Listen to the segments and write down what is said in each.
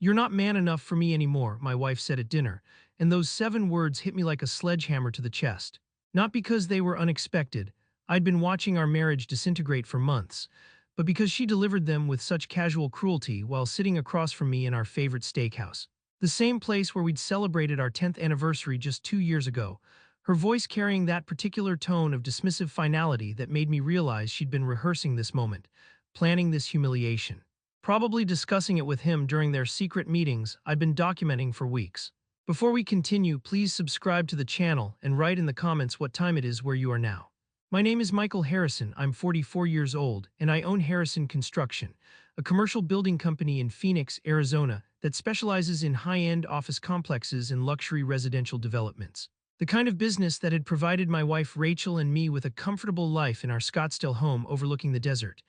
"You're not man enough for me anymore," my wife said at dinner, and those 7 words hit me like a sledgehammer to the chest. Not because they were unexpected, I'd been watching our marriage disintegrate for months, but because she delivered them with such casual cruelty while sitting across from me in our favorite steakhouse. The same place where we'd celebrated our 10th anniversary just 2 years ago, her voice carrying that particular tone of dismissive finality that made me realize she'd been rehearsing this moment, planning this humiliation. Probably discussing it with him during their secret meetings I'd been documenting for weeks. Before we continue, please subscribe to the channel and write in the comments what time it is where you are now. My name is Michael Harrison, I'm 44 years old, and I own Harrison Construction, a commercial building company in Phoenix, Arizona that specializes in high-end office complexes and luxury residential developments. The kind of business that had provided my wife Rachel and me with a comfortable life in our Scottsdale home overlooking the desert,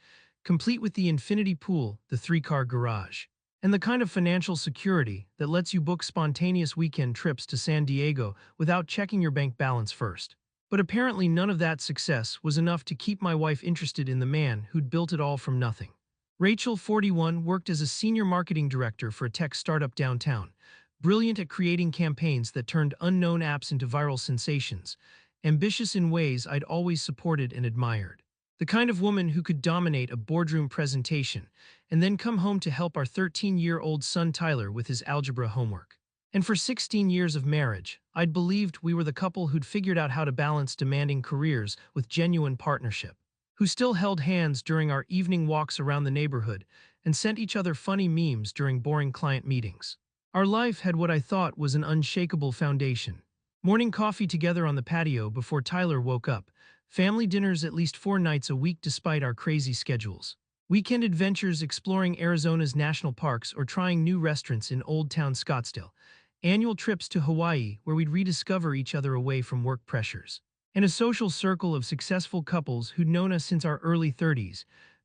complete with the infinity pool, the 3-car garage, and the kind of financial security that lets you book spontaneous weekend trips to San Diego without checking your bank balance first. But apparently none of that success was enough to keep my wife interested in the man who'd built it all from nothing. Rachel, 41, worked as a senior marketing director for a tech startup downtown, brilliant at creating campaigns that turned unknown apps into viral sensations, ambitious in ways I'd always supported and admired. The kind of woman who could dominate a boardroom presentation and then come home to help our 13-year-old son Tyler with his algebra homework. And for 16 years of marriage, I'd believed we were the couple who'd figured out how to balance demanding careers with genuine partnership, who still held hands during our evening walks around the neighborhood and sent each other funny memes during boring client meetings. Our life had what I thought was an unshakable foundation. Morning coffee together on the patio before Tyler woke up, family dinners at least 4 nights a week despite our crazy schedules, weekend adventures exploring Arizona's national parks or trying new restaurants in Old Town Scottsdale, annual trips to Hawaii where we'd rediscover each other away from work pressures, and a social circle of successful couples who'd known us since our early 30s,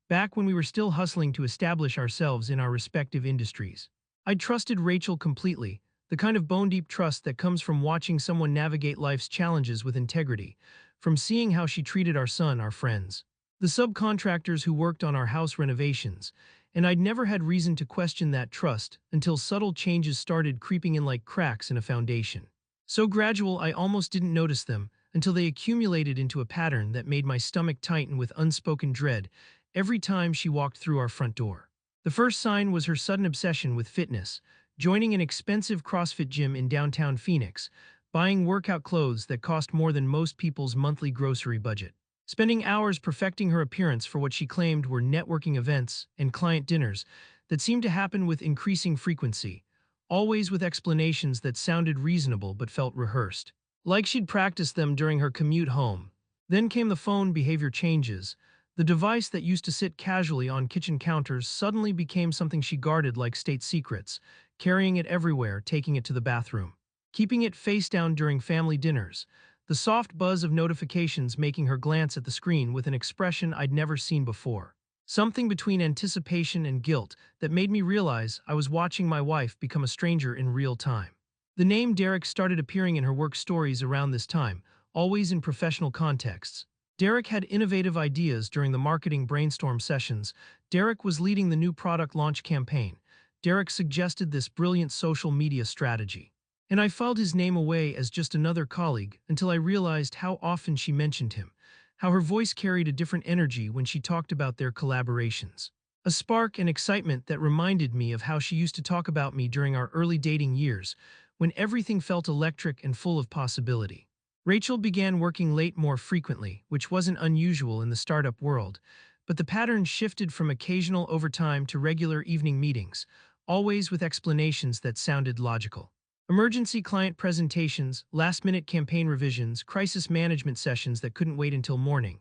back when we were still hustling to establish ourselves in our respective industries. I'd trusted Rachel completely, the kind of bone-deep trust that comes from watching someone navigate life's challenges with integrity, from seeing how she treated our son, our friends, the subcontractors who worked on our house renovations, and I'd never had reason to question that trust until subtle changes started creeping in like cracks in a foundation. So gradual I almost didn't notice them until they accumulated into a pattern that made my stomach tighten with unspoken dread every time she walked through our front door. The first sign was her sudden obsession with fitness, joining an expensive CrossFit gym in downtown Phoenix, buying workout clothes that cost more than most people's monthly grocery budget, spending hours perfecting her appearance for what she claimed were networking events and client dinners that seemed to happen with increasing frequency, always with explanations that sounded reasonable but felt rehearsed, like she'd practiced them during her commute home. Then came the phone behavior changes. The device that used to sit casually on kitchen counters suddenly became something she guarded like state secrets, carrying it everywhere, taking it to the bathroom, keeping it face down during family dinners, the soft buzz of notifications making her glance at the screen with an expression I'd never seen before. Something between anticipation and guilt that made me realize I was watching my wife become a stranger in real time. The name Derek started appearing in her work stories around this time, always in professional contexts. Derek had innovative ideas during the marketing brainstorm sessions. Derek was leading the new product launch campaign. Derek suggested this brilliant social media strategy. And I filed his name away as just another colleague until I realized how often she mentioned him, how her voice carried a different energy when she talked about their collaborations. A spark and excitement that reminded me of how she used to talk about me during our early dating years, when everything felt electric and full of possibility. Rachel began working late more frequently, which wasn't unusual in the startup world, but the pattern shifted from occasional overtime to regular evening meetings, always with explanations that sounded logical. Emergency client presentations, last-minute campaign revisions, crisis management sessions that couldn't wait until morning.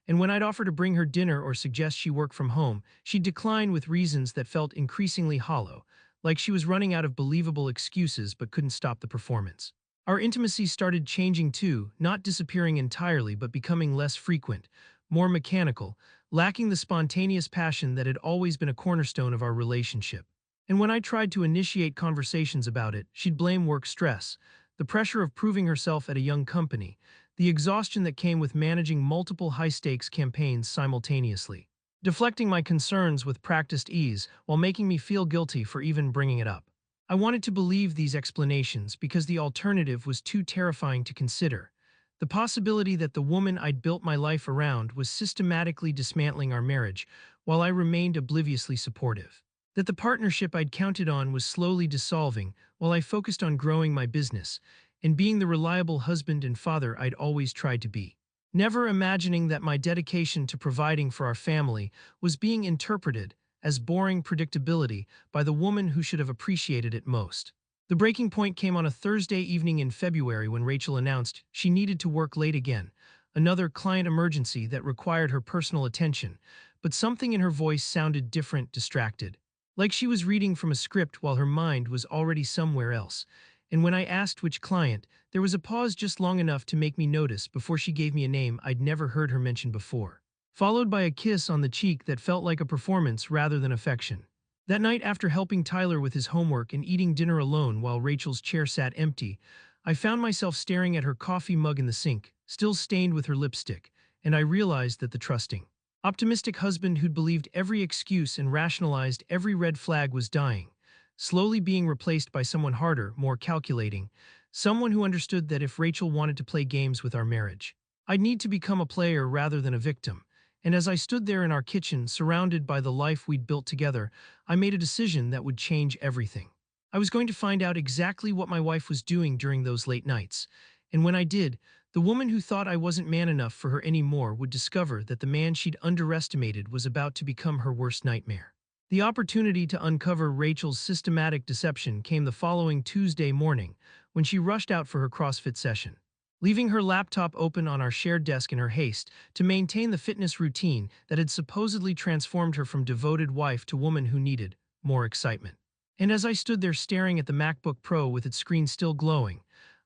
And when I'd offer to bring her dinner or suggest she work from home, she'd decline with reasons that felt increasingly hollow, like she was running out of believable excuses but couldn't stop the performance. Our intimacy started changing too, not disappearing entirely but becoming less frequent, more mechanical, lacking the spontaneous passion that had always been a cornerstone of our relationship. And when I tried to initiate conversations about it, she'd blame work stress, the pressure of proving herself at a young company, the exhaustion that came with managing multiple high-stakes campaigns simultaneously, deflecting my concerns with practiced ease while making me feel guilty for even bringing it up. I wanted to believe these explanations because the alternative was too terrifying to consider. The possibility that the woman I'd built my life around was systematically dismantling our marriage while I remained obliviously supportive. That the partnership I'd counted on was slowly dissolving while I focused on growing my business and being the reliable husband and father I'd always tried to be. Never imagining that my dedication to providing for our family was being interpreted as boring predictability by the woman who should have appreciated it most. The breaking point came on a Thursday evening in February when Rachel announced she needed to work late again, another client emergency that required her personal attention, but something in her voice sounded different, distracted. Like she was reading from a script while her mind was already somewhere else. And when I asked which client, there was a pause just long enough to make me notice before she gave me a name I'd never heard her mention before, followed by a kiss on the cheek that felt like a performance rather than affection. That night, after helping Tyler with his homework and eating dinner alone while Rachel's chair sat empty, I found myself staring at her coffee mug in the sink, still stained with her lipstick, and I realized that the trusting, optimistic husband who'd believed every excuse and rationalized every red flag was dying, slowly being replaced by someone harder, more calculating, someone who understood that if Rachel wanted to play games with our marriage, I'd need to become a player rather than a victim. And as I stood there in our kitchen, surrounded by the life we'd built together, I made a decision that would change everything. I was going to find out exactly what my wife was doing during those late nights. And when I did, the woman who thought I wasn't man enough for her anymore would discover that the man she'd underestimated was about to become her worst nightmare. The opportunity to uncover Rachel's systematic deception came the following Tuesday morning when she rushed out for her CrossFit session, leaving her laptop open on our shared desk in her haste to maintain the fitness routine that had supposedly transformed her from devoted wife to woman who needed more excitement. And as I stood there staring at the MacBook Pro with its screen still glowing,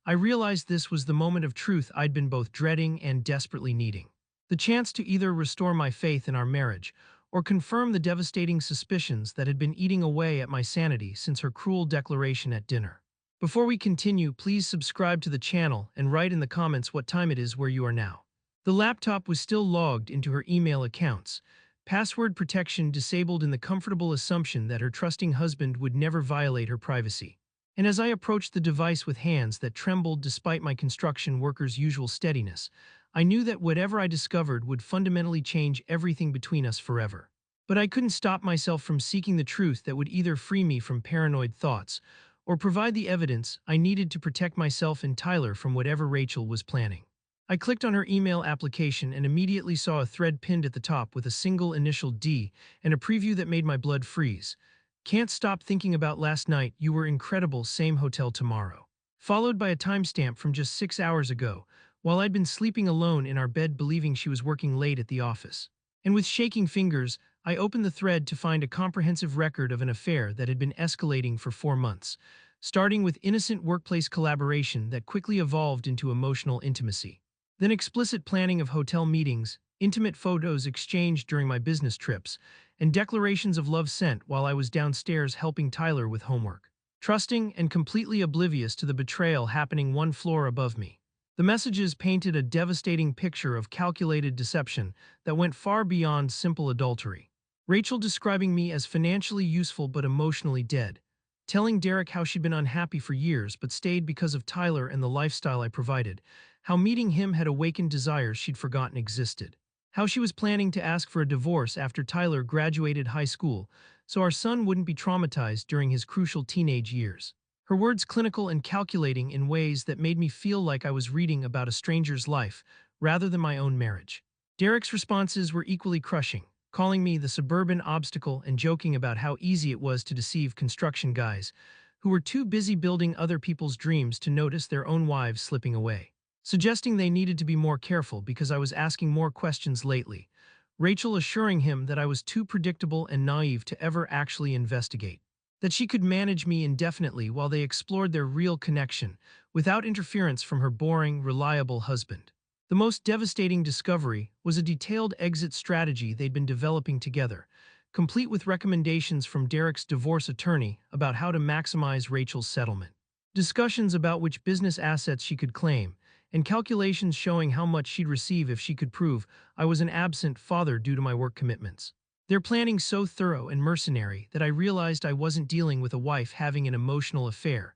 I realized this was the moment of truth I'd been both dreading and desperately needing. The chance to either restore my faith in our marriage or confirm the devastating suspicions that had been eating away at my sanity since her cruel declaration at dinner. Before we continue, please subscribe to the channel and write in the comments what time it is where you are now. The laptop was still logged into her email accounts, password protection disabled in the comfortable assumption that her trusting husband would never violate her privacy. And as I approached the device with hands that trembled despite my construction worker's usual steadiness, I knew that whatever I discovered would fundamentally change everything between us forever. But I couldn't stop myself from seeking the truth that would either free me from paranoid thoughts or provide the evidence I needed to protect myself and Tyler from whatever Rachel was planning. I clicked on her email application and immediately saw a thread pinned at the top with a single initial D and a preview that made my blood freeze. "Can't stop thinking about last night, you were incredible, same hotel tomorrow." Followed by a timestamp from just 6 hours ago, while I'd been sleeping alone in our bed believing she was working late at the office. And with shaking fingers, I opened the thread to find a comprehensive record of an affair that had been escalating for 4 months, starting with innocent workplace collaboration that quickly evolved into emotional intimacy. Then explicit planning of hotel meetings, intimate photos exchanged during my business trips, and declarations of love sent while I was downstairs helping Tyler with homework. Trusting and completely oblivious to the betrayal happening one floor above me. The messages painted a devastating picture of calculated deception that went far beyond simple adultery. Rachel describing me as financially useful but emotionally dead, telling Derek how she'd been unhappy for years but stayed because of Tyler and the lifestyle I provided, how meeting him had awakened desires she'd forgotten existed, how she was planning to ask for a divorce after Tyler graduated high school so our son wouldn't be traumatized during his crucial teenage years. Her words clinical and calculating in ways that made me feel like I was reading about a stranger's life rather than my own marriage. Derek's responses were equally crushing, calling me the suburban obstacle and joking about how easy it was to deceive construction guys who were too busy building other people's dreams to notice their own wives slipping away, suggesting they needed to be more careful because I was asking more questions lately, Rachel assuring him that I was too predictable and naive to ever actually investigate, that she could manage me indefinitely while they explored their real connection, without interference from her boring, reliable husband. The most devastating discovery was a detailed exit strategy they'd been developing together, complete with recommendations from Derek's divorce attorney about how to maximize Rachel's settlement, discussions about which business assets she could claim, and calculations showing how much she'd receive if she could prove I was an absent father due to my work commitments. Their planning so thorough and mercenary that I realized I wasn't dealing with a wife having an emotional affair,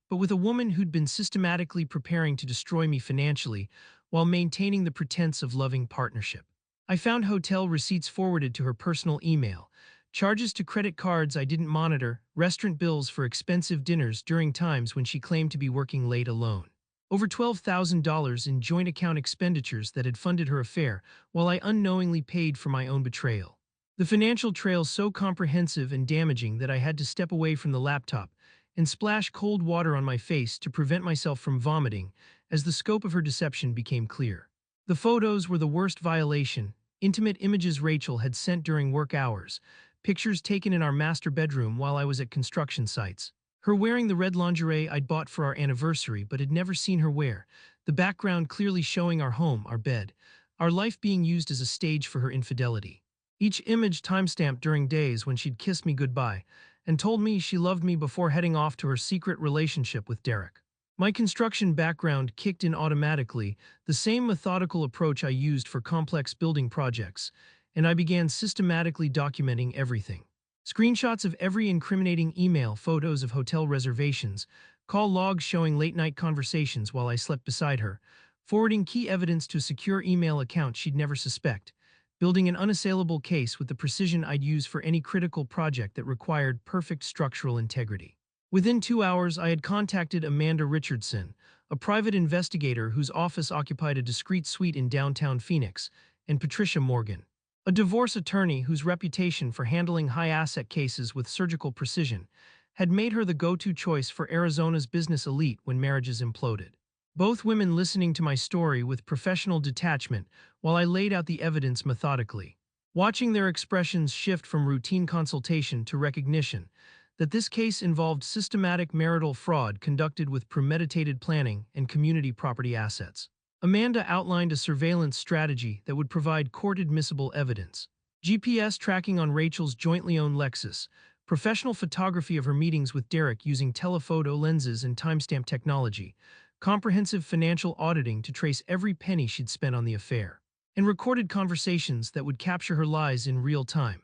but with a woman who'd been systematically preparing to destroy me financially while maintaining the pretense of loving partnership. I found hotel receipts forwarded to her personal email, charges to credit cards I didn't monitor, restaurant bills for expensive dinners during times when she claimed to be working late alone. Over $12,000 in joint account expenditures that had funded her affair, while I unknowingly paid for my own betrayal. The financial trail so comprehensive and damaging that I had to step away from the laptop and splash cold water on my face to prevent myself from vomiting as the scope of her deception became clear. The photos were the worst violation, intimate images Rachel had sent during work hours, pictures taken in our master bedroom while I was at construction sites. Her wearing the red lingerie I'd bought for our anniversary but had never seen her wear, the background clearly showing our home, our bed, our life being used as a stage for her infidelity. Each image timestamped during days when she'd kissed me goodbye and told me she loved me before heading off to her secret relationship with Derek. My construction background kicked in automatically, the same methodical approach I used for complex building projects, and I began systematically documenting everything. Screenshots of every incriminating email, photos of hotel reservations, call logs showing late-night conversations while I slept beside her, forwarding key evidence to a secure email account she'd never suspect, building an unassailable case with the precision I'd use for any critical project that required perfect structural integrity. Within 2 hours, I had contacted Amanda Richardson, a private investigator whose office occupied a discreet suite in downtown Phoenix, and Patricia Morgan, a divorce attorney whose reputation for handling high-asset cases with surgical precision had made her the go-to choice for Arizona's business elite when marriages imploded. Both women listening to my story with professional detachment while I laid out the evidence methodically, watching their expressions shift from routine consultation to recognition that this case involved systematic marital fraud conducted with premeditated planning and community property assets. Amanda outlined a surveillance strategy that would provide court-admissible evidence: GPS tracking on Rachel's jointly owned Lexus, professional photography of her meetings with Derek using telephoto lenses and timestamp technology, comprehensive financial auditing to trace every penny she'd spent on the affair, and recorded conversations that would capture her lies in real time,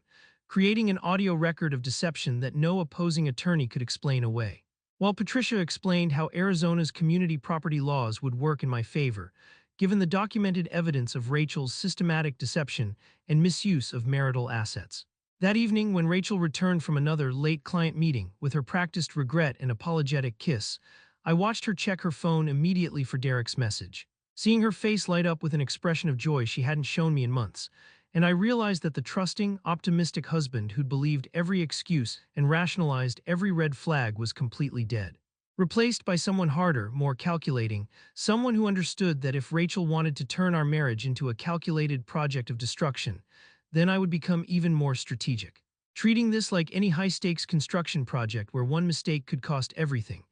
creating an audio record of deception that no opposing attorney could explain away. While Patricia explained how Arizona's community property laws would work in my favor, given the documented evidence of Rachel's systematic deception and misuse of marital assets. That evening, when Rachel returned from another late client meeting with her practiced regret and apologetic kiss, I watched her check her phone immediately for Derek's message, seeing her face light up with an expression of joy she hadn't shown me in months, and I realized that the trusting, optimistic husband who'd believed every excuse and rationalized every red flag was completely dead. Replaced by someone harder, more calculating, someone who understood that if Rachel wanted to turn our marriage into a calculated project of destruction, then I would become even more strategic, treating this like any high-stakes construction project where one mistake could cost everything.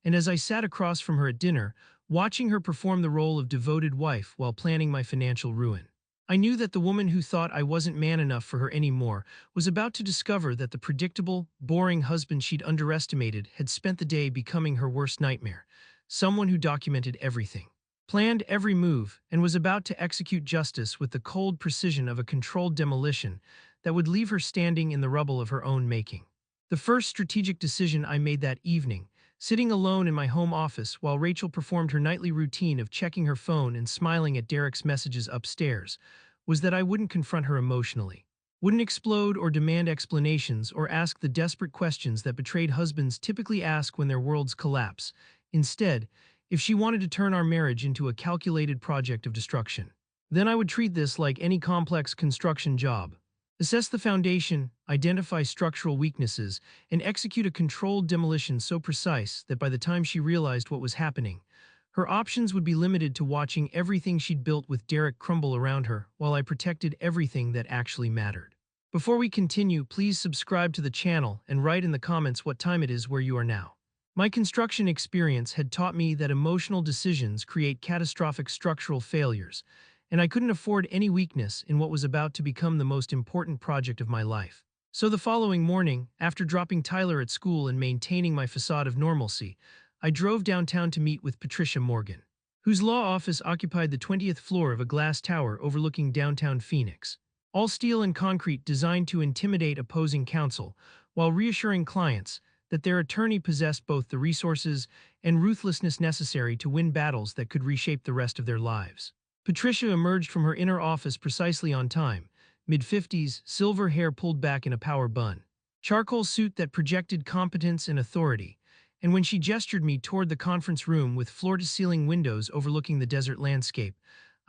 And as I sat across from her at dinner, watching her perform the role of devoted wife while planning my financial ruin, I knew that the woman who thought I wasn't man enough for her anymore was about to discover that the predictable, boring husband she'd underestimated had spent the day becoming her worst nightmare, someone who documented everything, planned every move, and was about to execute justice with the cold precision of a controlled demolition that would leave her standing in the rubble of her own making. The first strategic decision I made that evening, sitting alone in my home office while Rachel performed her nightly routine of checking her phone and smiling at Derek's messages upstairs, was that I wouldn't confront her emotionally, wouldn't explode or demand explanations or ask the desperate questions that betrayed husbands typically ask when their worlds collapse. Instead, if she wanted to turn our marriage into a calculated project of destruction, then I would treat this like any complex construction job. Assess the foundation, identify structural weaknesses, and execute a controlled demolition so precise that by the time she realized what was happening, her options would be limited to watching everything she'd built with Derek crumble around her while I protected everything that actually mattered. Before we continue, please subscribe to the channel and write in the comments what time it is where you are now. My construction experience had taught me that emotional decisions create catastrophic structural failures, and I couldn't afford any weakness in what was about to become the most important project of my life. So the following morning, after dropping Tyler at school and maintaining my facade of normalcy, I drove downtown to meet with Patricia Morgan, whose law office occupied the 20th floor of a glass tower overlooking downtown Phoenix. all steel and concrete designed to intimidate opposing counsel, while reassuring clients that their attorney possessed both the resources and ruthlessness necessary to win battles that could reshape the rest of their lives. Patricia emerged from her inner office precisely on time, mid-50s, silver hair pulled back in a power bun, charcoal suit that projected competence and authority, and when she gestured me toward the conference room with floor-to-ceiling windows overlooking the desert landscape,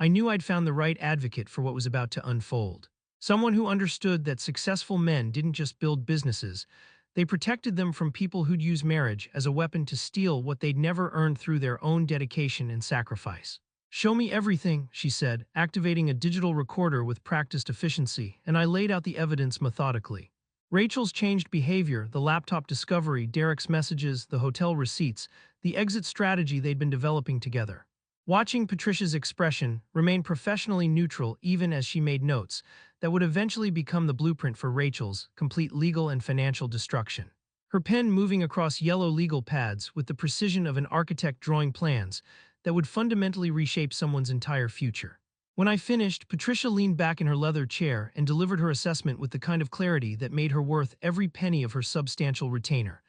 I knew I'd found the right advocate for what was about to unfold. Someone who understood that successful men didn't just build businesses, they protected them from people who'd use marriage as a weapon to steal what they'd never earned through their own dedication and sacrifice. "Show me everything," she said, activating a digital recorder with practiced efficiency, and I laid out the evidence methodically. Rachel's changed behavior, the laptop discovery, Derek's messages, the hotel receipts, the exit strategy they'd been developing together. Watching Patricia's expression remained professionally neutral even as she made notes that would eventually become the blueprint for Rachel's complete legal and financial destruction. Her pen moving across yellow legal pads with the precision of an architect drawing plans that would fundamentally reshape someone's entire future. When I finished, Patricia leaned back in her leather chair and delivered her assessment with the kind of clarity that made her worth every penny of her substantial retainer.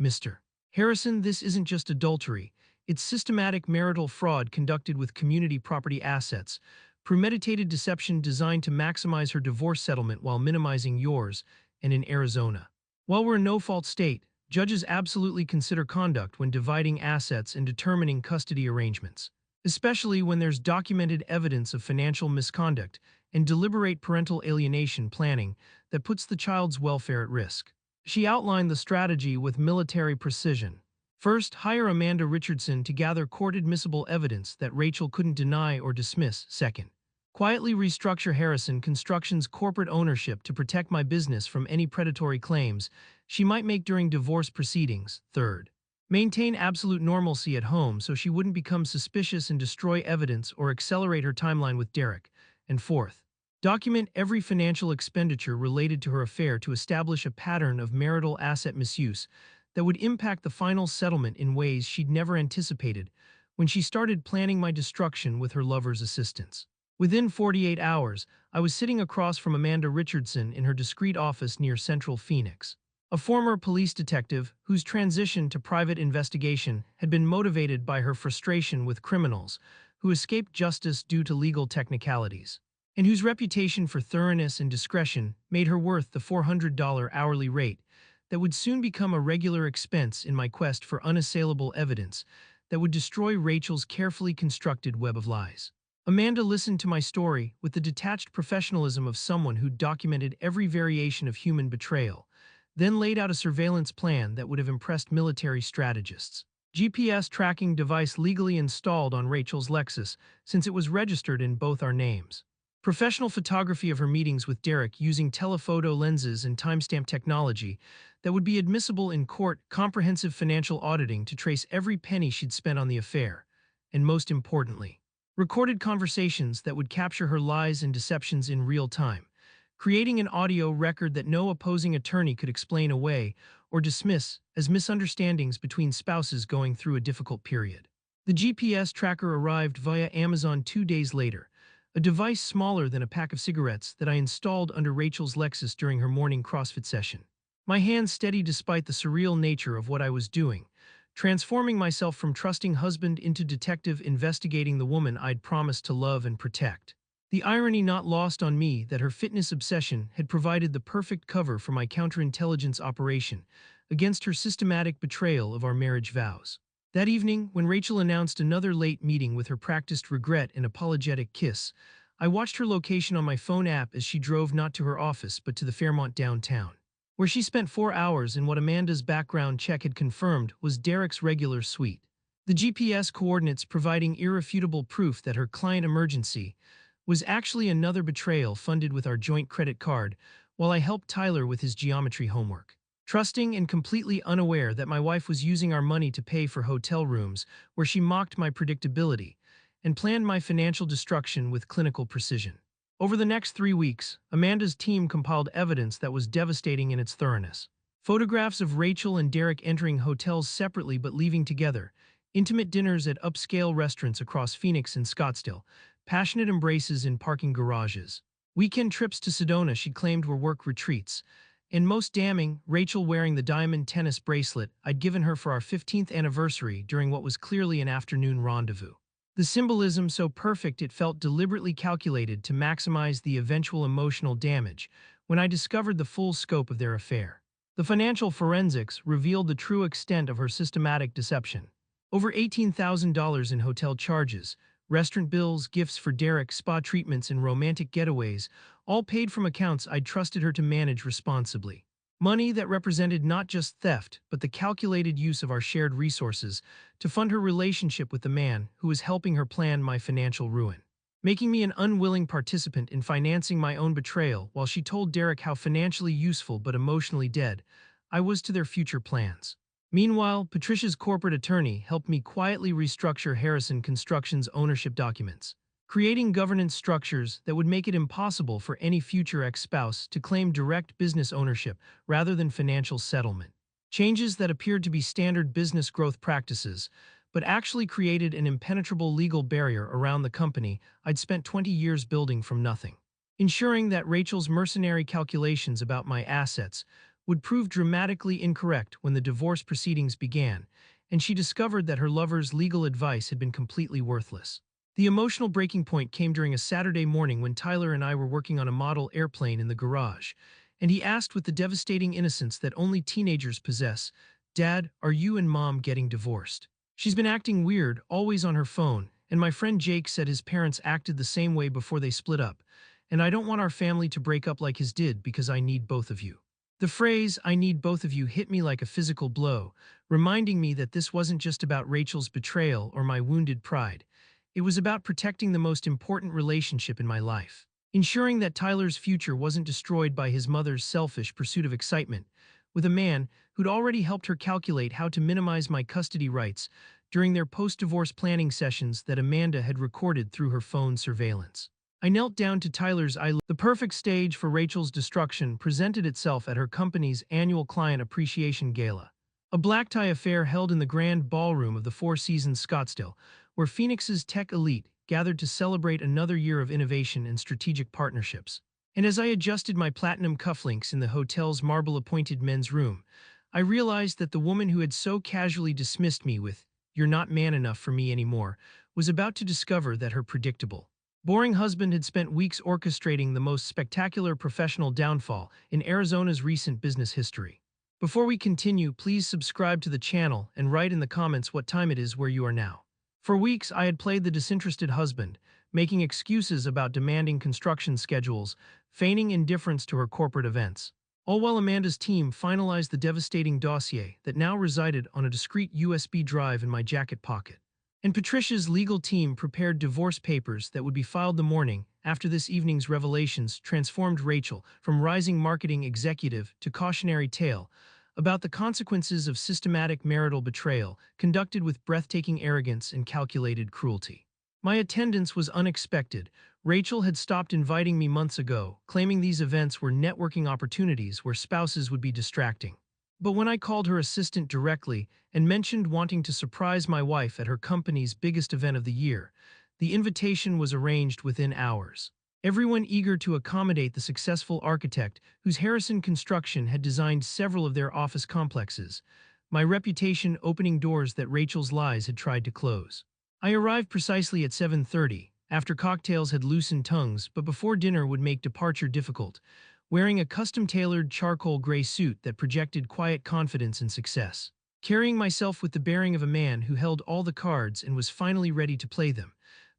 "Mr. Harrison, this isn't just adultery. It's systematic marital fraud conducted with community property assets, premeditated deception designed to maximize her divorce settlement while minimizing yours, and in Arizona. While we're a no-fault state, judges absolutely consider conduct when dividing assets and determining custody arrangements, especially when there's documented evidence of financial misconduct and deliberate parental alienation planning that puts the child's welfare at risk." She outlined the strategy with military precision. First, hire Amanda Richardson to gather court-admissible evidence that Rachel couldn't deny or dismiss. Second, quietly restructure Harrison Construction's corporate ownership to protect my business from any predatory claims she might make during divorce proceedings. Third, maintain absolute normalcy at home so she wouldn't become suspicious and destroy evidence or accelerate her timeline with Derek. And fourth, document every financial expenditure related to her affair to establish a pattern of marital asset misuse that would impact the final settlement in ways she'd never anticipated when she started planning my destruction with her lover's assistance. Within 48 hours, I was sitting across from Amanda Richardson in her discreet office near Central Phoenix. A former police detective whose transition to private investigation had been motivated by her frustration with criminals who escaped justice due to legal technicalities, and whose reputation for thoroughness and discretion made her worth the $400 hourly rate that would soon become a regular expense in my quest for unassailable evidence that would destroy Rachel's carefully constructed web of lies. Amanda listened to my story with the detached professionalism of someone who documented every variation of human betrayal, then laid out a surveillance plan that would have impressed military strategists. GPS tracking device legally installed on Rachel's Lexus since it was registered in both our names. Professional photography of her meetings with Derek using telephoto lenses and timestamp technology that would be admissible in court, comprehensive financial auditing to trace every penny she'd spent on the affair, and most importantly, recorded conversations that would capture her lies and deceptions in real time, creating an audio record that no opposing attorney could explain away or dismiss as misunderstandings between spouses going through a difficult period. The GPS tracker arrived via Amazon 2 days later, a device smaller than a pack of cigarettes that I installed under Rachel's Lexus during her morning CrossFit session. My hands steady despite the surreal nature of what I was doing, transforming myself from trusting husband into detective investigating the woman I'd promised to love and protect. The irony not lost on me that her fitness obsession had provided the perfect cover for my counterintelligence operation against her systematic betrayal of our marriage vows. That evening, when Rachel announced another late meeting with her practiced regret and apologetic kiss, I watched her location on my phone app as she drove not to her office but to the Fairmont downtown, where she spent 4 hours in what Amanda's background check had confirmed was Derek's regular suite. The GPS coordinates providing irrefutable proof that her client emergency was actually another betrayal funded with our joint credit card while I helped Tyler with his geometry homework. Trusting and completely unaware that my wife was using our money to pay for hotel rooms where she mocked my predictability and planned my financial destruction with clinical precision. Over the next 3 weeks, Amanda's team compiled evidence that was devastating in its thoroughness. Photographs of Rachel and Derek entering hotels separately but leaving together, intimate dinners at upscale restaurants across Phoenix and Scottsdale, passionate embraces in parking garages. Weekend trips to Sedona she claimed were work retreats. And most damning, Rachel wearing the diamond tennis bracelet I'd given her for our 15th anniversary during what was clearly an afternoon rendezvous. The symbolism so perfect it felt deliberately calculated to maximize the eventual emotional damage when I discovered the full scope of their affair. The financial forensics revealed the true extent of her systematic deception. Over $18,000 in hotel charges, restaurant bills, gifts for Derek, spa treatments, and romantic getaways, all paid from accounts I'd trusted her to manage responsibly. Money that represented not just theft, but the calculated use of our shared resources to fund her relationship with the man who was helping her plan my financial ruin, making me an unwilling participant in financing my own betrayal while she told Derek how financially useful but emotionally dead I was to their future plans. Meanwhile, Patricia's corporate attorney helped me quietly restructure Harrison Construction's ownership documents, creating governance structures that would make it impossible for any future ex-spouse to claim direct business ownership rather than financial settlement. Changes that appeared to be standard business growth practices, but actually created an impenetrable legal barrier around the company I'd spent 20 years building from nothing, ensuring that Rachel's mercenary calculations about my assets would prove dramatically incorrect when the divorce proceedings began, and she discovered that her lover's legal advice had been completely worthless. The emotional breaking point came during a Saturday morning when Tyler and I were working on a model airplane in the garage, and he asked with the devastating innocence that only teenagers possess, "Dad, are you and Mom getting divorced? She's been acting weird, always on her phone, and my friend Jake said his parents acted the same way before they split up, and I don't want our family to break up like his did because I need both of you." The phrase, "I need both of you," hit me like a physical blow, reminding me that this wasn't just about Rachel's betrayal or my wounded pride. It was about protecting the most important relationship in my life, ensuring that Tyler's future wasn't destroyed by his mother's selfish pursuit of excitement, with a man who'd already helped her calculate how to minimize my custody rights during their post-divorce planning sessions that Amanda had recorded through her phone surveillance. I knelt down to Tyler's eye. The perfect stage for Rachel's destruction presented itself at her company's annual Client Appreciation Gala, a black tie affair held in the grand ballroom of the Four Seasons Scottsdale, where Phoenix's tech elite gathered to celebrate another year of innovation and strategic partnerships. And as I adjusted my platinum cufflinks in the hotel's marble-appointed men's room, I realized that the woman who had so casually dismissed me with, "You're not man enough for me anymore," was about to discover that her predictable, boring husband had spent weeks orchestrating the most spectacular professional downfall in Arizona's recent business history. Before we continue, please subscribe to the channel and write in the comments what time it is where you are now. For weeks, I had played the disinterested husband, making excuses about demanding construction schedules, feigning indifference to her corporate events, all while Amanda's team finalized the devastating dossier that now resided on a discreet USB drive in my jacket pocket. And Patricia's legal team prepared divorce papers that would be filed the morning after this evening's revelations transformed Rachel from rising marketing executive to cautionary tale about the consequences of systematic marital betrayal conducted with breathtaking arrogance and calculated cruelty. My attendance was unexpected. Rachel had stopped inviting me months ago, claiming these events were networking opportunities where spouses would be distracting. But when I called her assistant directly and mentioned wanting to surprise my wife at her company's biggest event of the year, the invitation was arranged within hours. Everyone eager to accommodate the successful architect whose Harrison Construction had designed several of their office complexes, my reputation opening doors that Rachel's lies had tried to close. I arrived precisely at 7:30, after cocktails had loosened tongues but before dinner would make departure difficult, wearing a custom-tailored charcoal gray suit that projected quiet confidence and success. Carrying myself with the bearing of a man who held all the cards and was finally ready to play them,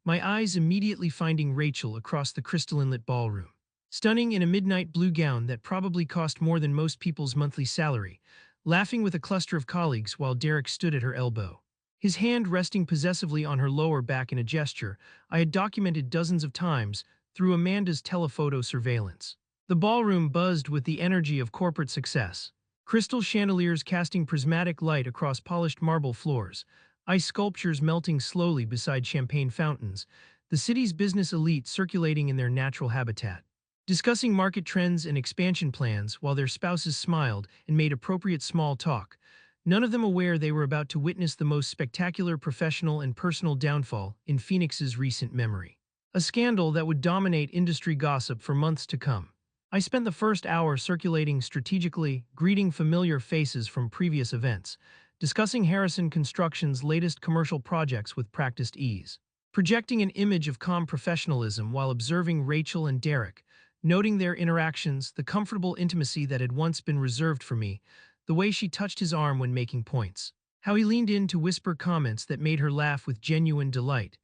my eyes immediately finding Rachel across the crystalline-lit ballroom. Stunning in a midnight blue gown that probably cost more than most people's monthly salary, laughing with a cluster of colleagues while Derek stood at her elbow, his hand resting possessively on her lower back in a gesture I had documented dozens of times through Amanda's telephoto surveillance. The ballroom buzzed with the energy of corporate success. Crystal chandeliers casting prismatic light across polished marble floors, ice sculptures melting slowly beside champagne fountains, the city's business elite circulating in their natural habitat, discussing market trends and expansion plans while their spouses smiled and made appropriate small talk, none of them aware they were about to witness the most spectacular professional and personal downfall in Phoenix's recent memory. a scandal that would dominate industry gossip for months to come. I spent the first hour circulating strategically, greeting familiar faces from previous events, discussing Harrison Construction's latest commercial projects with practiced ease, projecting an image of calm professionalism while observing Rachel and Derek, noting their interactions, the comfortable intimacy that had once been reserved for me, the way she touched his arm when making points, how he leaned in to whisper comments that made her laugh with genuine delight,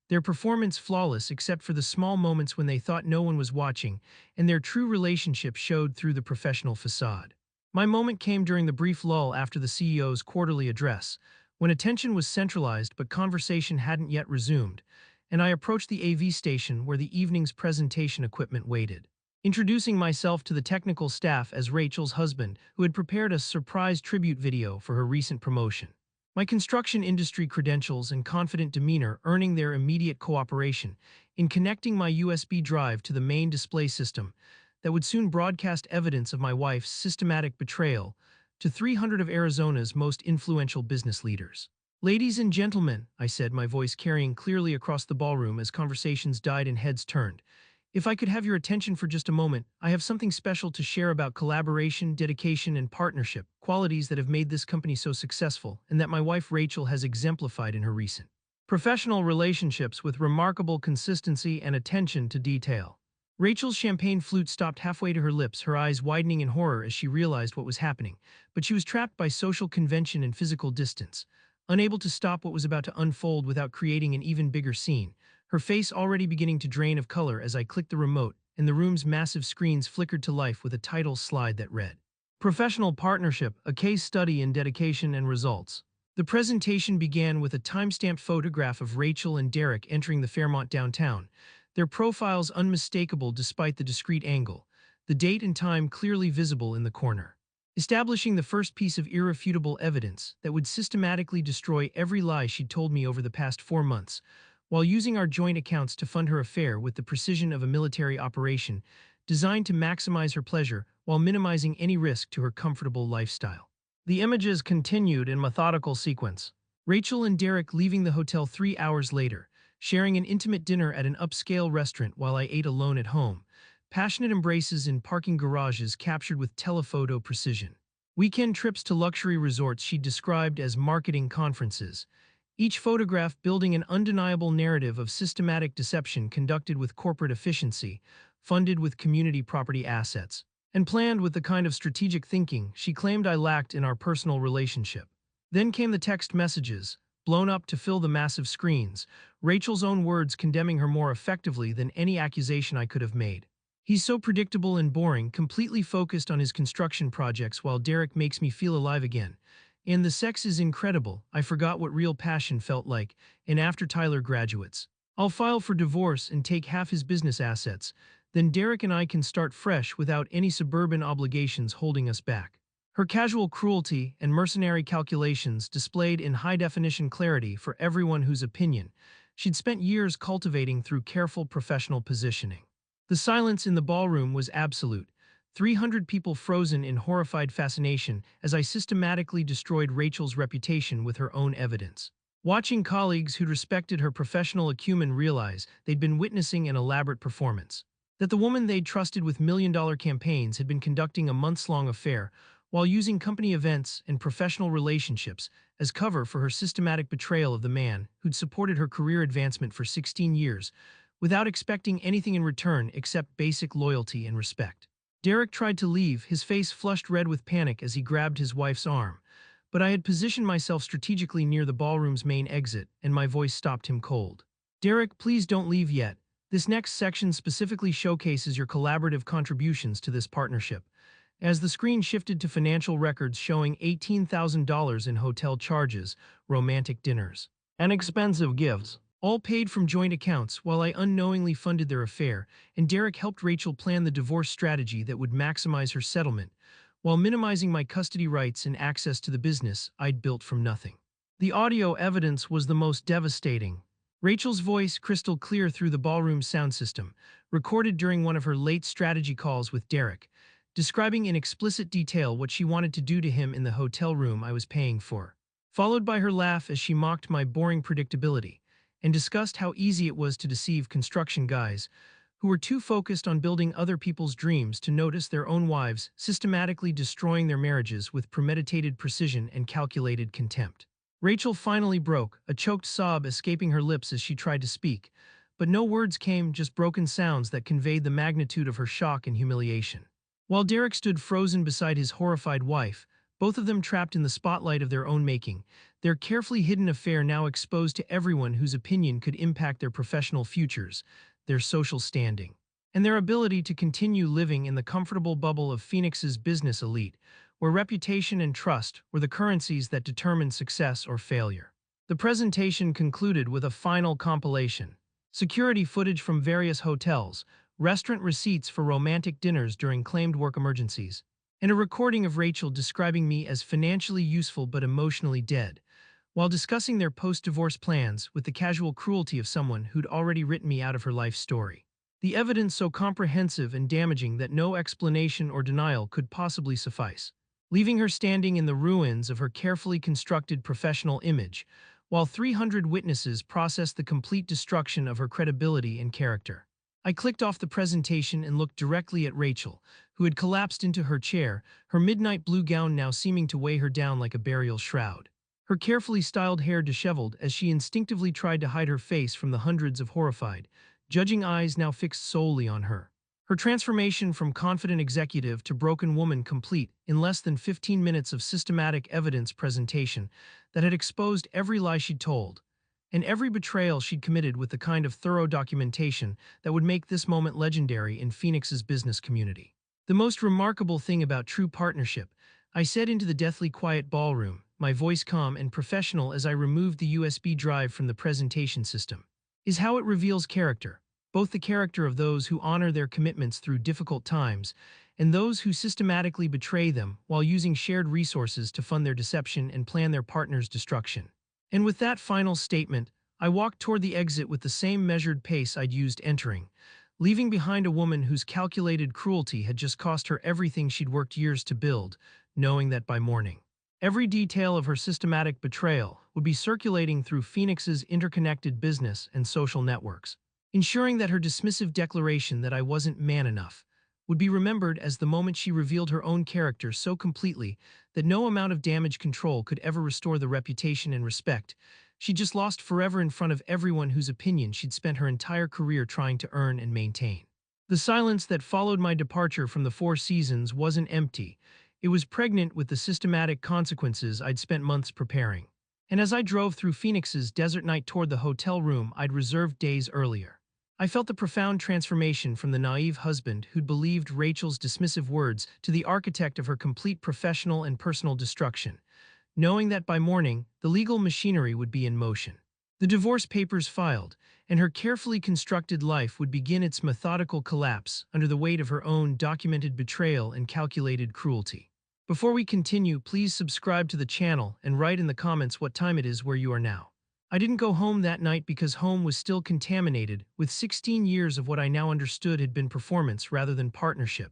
their performance flawless except for the small moments when they thought no one was watching, and their true relationship showed through the professional facade. My moment came during the brief lull after the CEO's quarterly address, when attention was centralized but conversation hadn't yet resumed, and I approached the AV station where the evening's presentation equipment waited. Introducing myself to the technical staff as Rachel's husband, who had prepared a surprise tribute video for her recent promotion. My construction industry credentials and confident demeanor earning their immediate cooperation in connecting my USB drive to the main display system that would soon broadcast evidence of my wife's systematic betrayal to 300 of Arizona's most influential business leaders. "Ladies and gentlemen," I said, my voice carrying clearly across the ballroom as conversations died and heads turned. "If I could have your attention for just a moment, I have something special to share about collaboration, dedication, and partnership, qualities that have made this company so successful and that my wife Rachel has exemplified in her recent professional relationships with remarkable consistency and attention to detail." Rachel's champagne flute stopped halfway to her lips, her eyes widening in horror as she realized what was happening, but she was trapped by social convention and physical distance, unable to stop what was about to unfold without creating an even bigger scene, her face already beginning to drain of color as I clicked the remote, and the room's massive screens flickered to life with a title slide that read, "Professional Partnership, a Case Study in Dedication and Results." The presentation began with a time-stamped photograph of Rachel and Derek entering the Fairmont downtown, their profiles unmistakable despite the discreet angle, the date and time clearly visible in the corner, establishing the first piece of irrefutable evidence that would systematically destroy every lie she'd told me over the past 4 months, while using our joint accounts to fund her affair with the precision of a military operation designed to maximize her pleasure while minimizing any risk to her comfortable lifestyle. The images continued in methodical sequence. Rachel and Derek leaving the hotel 3 hours later, sharing an intimate dinner at an upscale restaurant while I ate alone at home, passionate embraces in parking garages captured with telephoto precision, weekend trips to luxury resorts she described as marketing conferences, each photograph building an undeniable narrative of systematic deception conducted with corporate efficiency, funded with community property assets, and planned with the kind of strategic thinking she claimed I lacked in our personal relationship. Then came the text messages, blown up to fill the massive screens, Rachel's own words condemning her more effectively than any accusation I could have made. "He's so predictable and boring, completely focused on his construction projects while Derek makes me feel alive again. And the sex is incredible, I forgot what real passion felt like, and after Tyler graduates, I'll file for divorce and take half his business assets, then Derek and I can start fresh without any suburban obligations holding us back." Her casual cruelty and mercenary calculations displayed in high-definition clarity for everyone whose opinion she'd spent years cultivating through careful professional positioning. The silence in the ballroom was absolute, 300 people frozen in horrified fascination as I systematically destroyed Rachel's reputation with her own evidence. Watching colleagues who'd respected her professional acumen realize they'd been witnessing an elaborate performance, that the woman they'd trusted with million-dollar campaigns had been conducting a months-long affair while using company events and professional relationships as cover for her systematic betrayal of the man who'd supported her career advancement for 16 years without expecting anything in return except basic loyalty and respect. Derek tried to leave, his face flushed red with panic as he grabbed his wife's arm, but I had positioned myself strategically near the ballroom's main exit, and my voice stopped him cold. "Derek, please don't leave yet. This next section specifically showcases your collaborative contributions to this partnership." As the screen shifted to financial records showing $18,000 in hotel charges, romantic dinners, and expensive gifts, all paid from joint accounts while I unknowingly funded their affair, and Derek helped Rachel plan the divorce strategy that would maximize her settlement, while minimizing my custody rights and access to the business I'd built from nothing. The audio evidence was the most devastating. Rachel's voice crystal clear through the ballroom sound system, recorded during one of her late strategy calls with Derek, describing in explicit detail what she wanted to do to him in the hotel room I was paying for, followed by her laugh as she mocked my boring predictability, and discussed how easy it was to deceive construction guys who were too focused on building other people's dreams to notice their own wives systematically destroying their marriages with premeditated precision and calculated contempt. Rachel finally broke, a choked sob escaping her lips as she tried to speak, but no words came, just broken sounds that conveyed the magnitude of her shock and humiliation. While Derek stood frozen beside his horrified wife, both of them trapped in the spotlight of their own making, their carefully hidden affair now exposed to everyone whose opinion could impact their professional futures, their social standing, and their ability to continue living in the comfortable bubble of Phoenix's business elite, where reputation and trust were the currencies that determined success or failure. The presentation concluded with a final compilation: security footage from various hotels, restaurant receipts for romantic dinners during claimed work emergencies, and a recording of Rachel describing me as financially useful but emotionally dead, while discussing their post-divorce plans with the casual cruelty of someone who'd already written me out of her life story. The evidence so comprehensive and damaging that no explanation or denial could possibly suffice, leaving her standing in the ruins of her carefully constructed professional image, while 300 witnesses processed the complete destruction of her credibility and character. I clicked off the presentation and looked directly at Rachel, who had collapsed into her chair, her midnight blue gown now seeming to weigh her down like a burial shroud. Her carefully styled hair disheveled as she instinctively tried to hide her face from the hundreds of horrified, judging eyes now fixed solely on her. Her transformation from confident executive to broken woman complete in less than 15 minutes of systematic evidence presentation that had exposed every lie she'd told, and every betrayal she'd committed with the kind of thorough documentation that would make this moment legendary in Phoenix's business community. The most remarkable thing about true partnership, I said into the deathly quiet ballroom, my voice calm and professional as I removed the USB drive from the presentation system, is how it reveals character, both the character of those who honor their commitments through difficult times and those who systematically betray them while using shared resources to fund their deception and plan their partner's destruction. And with that final statement, I walked toward the exit with the same measured pace I'd used entering, leaving behind a woman whose calculated cruelty had just cost her everything she'd worked years to build, knowing that by morning, every detail of her systematic betrayal would be circulating through Phoenix's interconnected business and social networks, ensuring that her dismissive declaration that I wasn't man enough would be remembered as the moment she revealed her own character so completely that no amount of damage control could ever restore the reputation and respect she just lost forever in front of everyone whose opinion she'd spent her entire career trying to earn and maintain. The silence that followed my departure from the Four Seasons wasn't empty. It was pregnant with the systematic consequences I'd spent months preparing. And as I drove through Phoenix's desert night toward the hotel room I'd reserved days earlier, I felt the profound transformation from the naive husband who'd believed Rachel's dismissive words to the architect of her complete professional and personal destruction, knowing that by morning, the legal machinery would be in motion. The divorce papers filed, and her carefully constructed life would begin its methodical collapse under the weight of her own documented betrayal and calculated cruelty. Before we continue, please subscribe to the channel and write in the comments what time it is where you are now. I didn't go home that night because home was still contaminated with 16 years of what I now understood had been performance rather than partnership,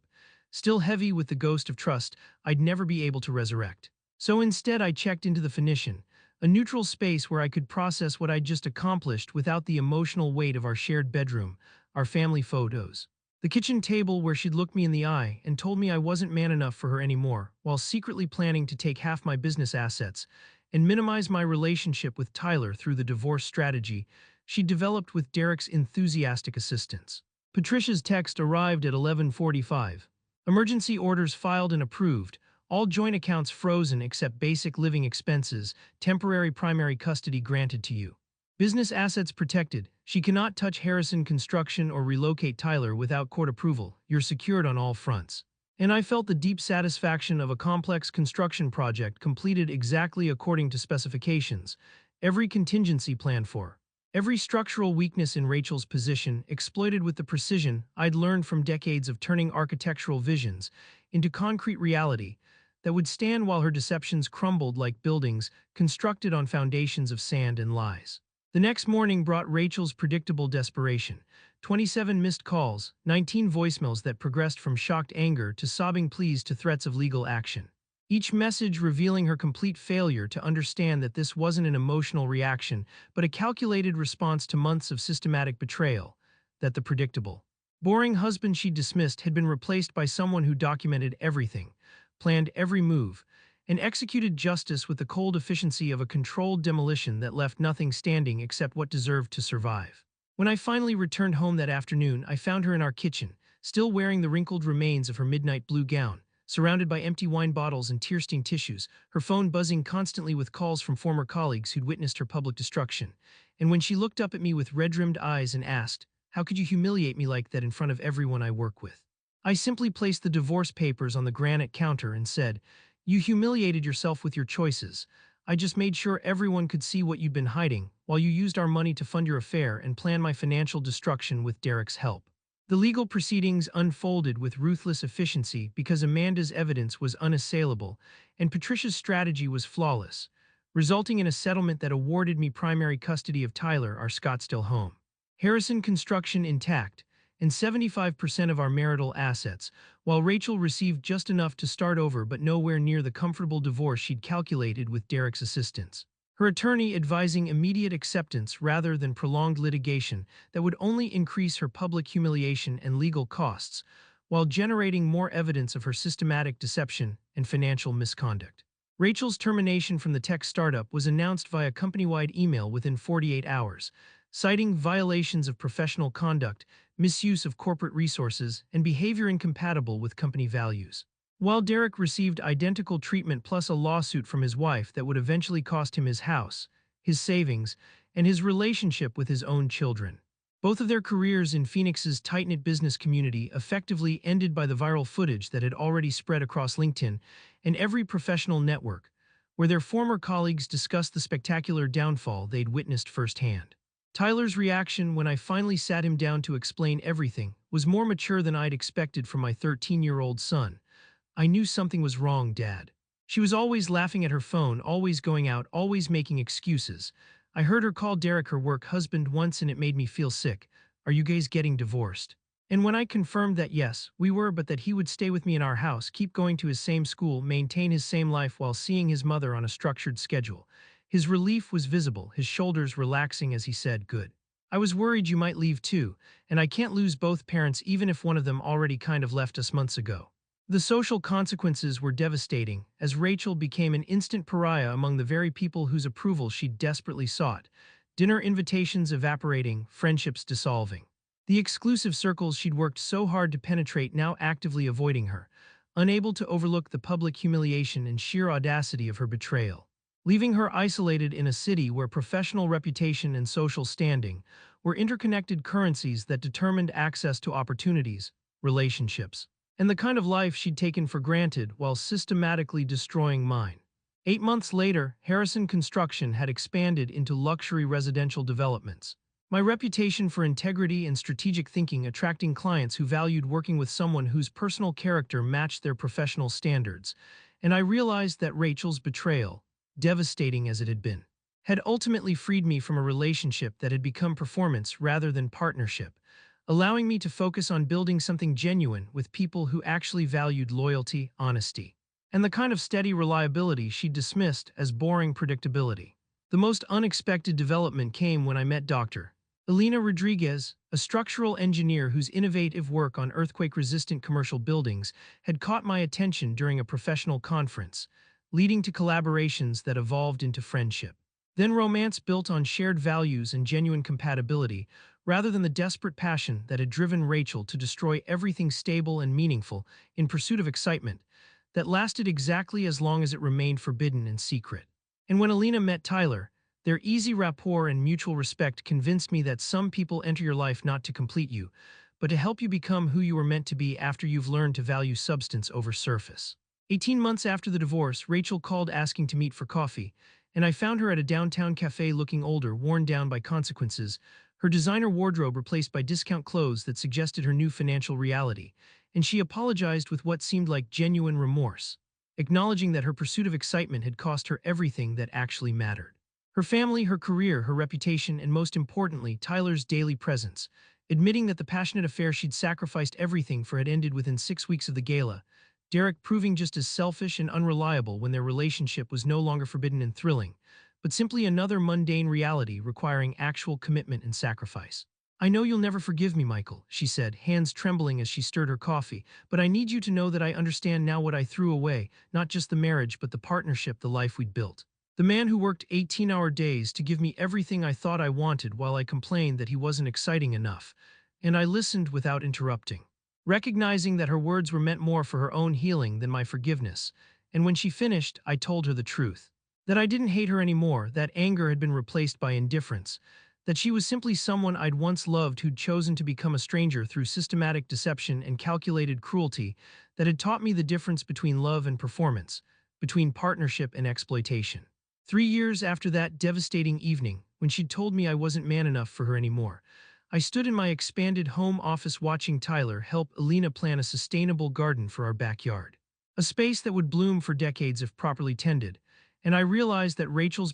still heavy with the ghost of trust I'd never be able to resurrect. So instead I checked into the Phoenician, a neutral space where I could process what I'd just accomplished without the emotional weight of our shared bedroom, our family photos, the kitchen table where she'd looked me in the eye and told me I wasn't man enough for her anymore, while secretly planning to take half my business assets and minimize my relationship with Tyler through the divorce strategy she'd developed with Derek's enthusiastic assistance. Patricia's text arrived at 11:45. Emergency orders filed and approved, all joint accounts frozen except basic living expenses, temporary primary custody granted to you. Business assets protected. She cannot touch Harrison Construction or relocate Tyler without court approval. You're secured on all fronts. And I felt the deep satisfaction of a complex construction project completed exactly according to specifications, every contingency planned for, every structural weakness in Rachel's position exploited with the precision I'd learned from decades of turning architectural visions into concrete reality that would stand while her deceptions crumbled like buildings constructed on foundations of sand and lies. The next morning brought Rachel's predictable desperation: 27 missed calls, 19 voicemails that progressed from shocked anger to sobbing pleas to threats of legal action. each message revealing her complete failure to understand that this wasn't an emotional reaction, but a calculated response to months of systematic betrayal, that the predictable, boring husband she dismissed had been replaced by someone who documented everything, planned every move, and executed justice with the cold efficiency of a controlled demolition that left nothing standing except what deserved to survive. When I finally returned home that afternoon, I found her in our kitchen, still wearing the wrinkled remains of her midnight blue gown, surrounded by empty wine bottles and tear-stained tissues, her phone buzzing constantly with calls from former colleagues who'd witnessed her public destruction. And when she looked up at me with red-rimmed eyes and asked, "How could you humiliate me like that in front of everyone I work with?" I simply placed the divorce papers on the granite counter and said, "You humiliated yourself with your choices. I just made sure everyone could see what you'd been hiding, while you used our money to fund your affair and plan my financial destruction with Derek's help." The legal proceedings unfolded with ruthless efficiency because Amanda's evidence was unassailable and Patricia's strategy was flawless, resulting in a settlement that awarded me primary custody of Tyler, our Scottsdale home, Harrison construction intact, and 75% of our marital assets, while Rachel received just enough to start over but nowhere near the comfortable divorce she'd calculated with Derek's assistance. Her attorney advising immediate acceptance rather than prolonged litigation that would only increase her public humiliation and legal costs, while generating more evidence of her systematic deception and financial misconduct. Rachel's termination from the tech startup was announced via company-wide email within 48 hours, citing violations of professional conduct, misuse of corporate resources, and behavior incompatible with company values. While Derek received identical treatment plus a lawsuit from his wife that would eventually cost him his house, his savings, and his relationship with his own children. Both of their careers in Phoenix's tight-knit business community effectively ended by the viral footage that had already spread across LinkedIn and every professional network, where their former colleagues discussed the spectacular downfall they'd witnessed firsthand. Tyler's reaction when I finally sat him down to explain everything was more mature than I'd expected from my 13-year-old son. "I knew something was wrong, Dad." She was always laughing at her phone, always going out, always making excuses. I heard her call Derek her work husband once and it made me feel sick. "Are you guys getting divorced?" And when I confirmed that yes, we were, but that he would stay with me in our house, keep going to his same school, maintain his same life while seeing his mother on a structured schedule, his relief was visible, his shoulders relaxing as he said, "Good. I was worried you might leave too, and I can't lose both parents even if one of them already kind of left us months ago." The social consequences were devastating, as Rachel became an instant pariah among the very people whose approval she desperately sought, dinner invitations evaporating, friendships dissolving. The exclusive circles she'd worked so hard to penetrate now actively avoiding her, unable to overlook the public humiliation and sheer audacity of her betrayal. Leaving her isolated in a city where professional reputation and social standing were interconnected currencies that determined access to opportunities, relationships, and the kind of life she'd taken for granted while systematically destroying mine. 8 months later, Harrison Construction had expanded into luxury residential developments. My reputation for integrity and strategic thinking attracting clients who valued working with someone whose personal character matched their professional standards, and I realized that Rachel's betrayal, devastating as it had been, had ultimately freed me from a relationship that had become performance rather than partnership, allowing me to focus on building something genuine with people who actually valued loyalty, honesty, and the kind of steady reliability she dismissed as boring predictability. The most unexpected development came when I met Dr. Elena Rodriguez, a structural engineer whose innovative work on earthquake-resistant commercial buildings had caught my attention during a professional conference, leading to collaborations that evolved into friendship. Then romance built on shared values and genuine compatibility, rather than the desperate passion that had driven Rachel to destroy everything stable and meaningful in pursuit of excitement that lasted exactly as long as it remained forbidden and secret. And when Alina met Tyler, their easy rapport and mutual respect convinced me that some people enter your life not to complete you, but to help you become who you were meant to be after you've learned to value substance over surface. 18 months after the divorce, Rachel called asking to meet for coffee, and I found her at a downtown cafe looking older, worn down by consequences, her designer wardrobe replaced by discount clothes that suggested her new financial reality, and she apologized with what seemed like genuine remorse, acknowledging that her pursuit of excitement had cost her everything that actually mattered. Her family, her career, her reputation, and most importantly, Tyler's daily presence, admitting that the passionate affair she'd sacrificed everything for had ended within 6 weeks of the gala, Derek proving just as selfish and unreliable when their relationship was no longer forbidden and thrilling, but simply another mundane reality requiring actual commitment and sacrifice. I know you'll never forgive me, Michael, she said, hands trembling as she stirred her coffee, but I need you to know that I understand now what I threw away, not just the marriage, but the partnership, the life we'd built. The man who worked 18-hour days to give me everything I thought I wanted while I complained that he wasn't exciting enough. And I listened without interrupting, recognizing that her words were meant more for her own healing than my forgiveness. And when she finished, I told her the truth. That I didn't hate her anymore, that anger had been replaced by indifference, that she was simply someone I'd once loved who'd chosen to become a stranger through systematic deception and calculated cruelty that had taught me the difference between love and performance, between partnership and exploitation. 3 years after that devastating evening, when she'd told me I wasn't man enough for her anymore, I stood in my expanded home office watching Tyler help Elena plan a sustainable garden for our backyard. A space that would bloom for decades if properly tended, and I realized that Rachel's